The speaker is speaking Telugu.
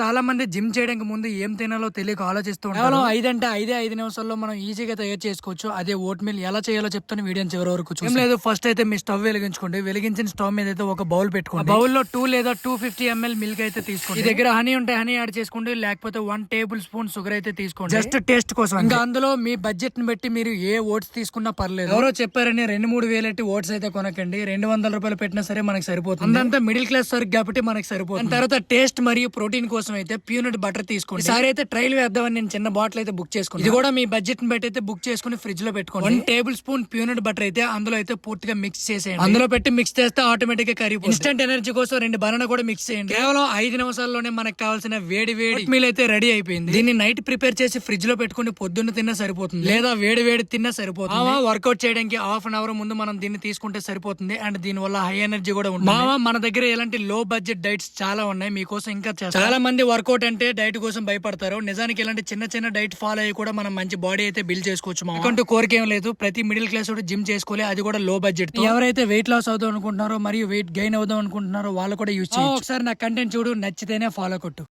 చాలా మంది జిమ్ చేయడానికి ముందు ఏం తినాలో తెలియక ఆలోచిస్తూ ఉంటారు. కేవలం 5 నిమిషాల్లో మనం ఈజీగా తయారు చేసుకోవచ్చు. అదే ఓట్ మీల్ ఎలా చేయాలో చెప్తాను వీడియో చివరి వరకు చూసి. ఏం లేదు, ఫస్ట్ అయితే మీ స్టవ్ వెలిగించుకోండి. వెలిగించిన స్టవ్ మీద అయితే ఒక బౌల్ పెట్టుకోండి. బౌల్ లో 2 లేదా 250 ml మిల్క్ అయితే తీసుకోండి. మీ దగ్గర హనీ ఉంటే హనీ యాడ్ చేసుకోండి, లేకపోతే 1 టేబుల్ స్పూన్ షుగర్ అయితే తీసుకోండి, జస్ట్ టేస్ట్ కోసం. ఇంకా అందులో మీ బడ్జెట్ ని బట్టి మీరు ఏ ఓట్స్ తీసుకున్నా పర్లేదు. ఎవరో చెప్పారని 2-3 వేలటి ఓట్స్ అయితే కొనకండి. 200 రూపాయలు పెట్టినా సరే మనకి సరిపోతుంది. అంతా మిడిల్ క్లాస్ వరకు కాబట్టి మనకి సరిపోతుంది. తర్వాత టేస్ట్ మరియు ప్రోటీన్ కోసం అయితే పీనట్ బటర్ తీసుకోండి. ఈసారి అయితే ట్రైల్ వేద్దామని నేను చిన్న బాటిల్ అయితే బుక్ చేసుకున్నాను. ఇది కూడా మీ బడ్జెట్ ని బట్టి అయితే బుక్ చేసుకుని ఫ్రిడ్జ్ లో పెట్టుకోండి. 1 టేబుల్ స్పూన్ పీనట్ బటర్ అయితే అందులో అయితే పూర్తిగా మిక్స్ చేసేయండి. అందులో పెట్టి మిక్స్ చేస్తే ఆటోమేటిక్ గా కరిగిపోతుంది. ఇన్స్టెంట్ ఎనర్జీ కోసం 2 బనానా కూడా మిక్స్ చేయండి. కేవలం 5 నిమిషాల్లోనే మనకు కావాల్సిన వేడి మీల్ అయితే రెడీ అయిపోయింది. దీన్ని నైట్ ప్రిపేర్ చేసి ఫ్రిడ్జ్ లో పెట్టుకుని పొద్దున్న తిన్నా సరిపోతుంది, లేదా వేడి తిన్నా సరిపోతుంది. వర్కౌట్ చేయడానికి హాఫ్ అన్ అవర్ ముందు మనం దీన్ని తీసుకుంటే సరిపోతుంది. అండ్ దీని వల్ల హై ఎనర్జీ కూడా ఉంటుంది. మన దగ్గర ఇలాంటి లో బడ్జెట్ డైట్స్ చాలా ఉన్నాయి, మీకోసం ఇంకా చాలా మంది వర్కౌట్ అంటే డైట్ కోసం భయపడతారు. నిజానికి ఇలాంటి చిన్న డైట్ ఫాలో అయ్యి కూడా మనం మంచి బాడీ అయితే బిల్డ్ చేసుకోవచ్చు. మాకంటూ కోరిక ఏం లేదు, ప్రతి మిడిల్ క్లాస్ జిమ్ చేసుకోవాలి, అది కూడా లో బడ్జెట్. ఎవరైతే వెయిట్ లాస్ అవుదాం అనుకుంటున్నారో మరియు వెయిట్ గెయిన్ అవుదాం అనుకుంటున్నారో వాళ్ళు కూడా యూజ్ చేయాలి. ఒకసారి నా కంటెంట్ చూడు, నచ్చితేనే ఫాలో కొట్టు.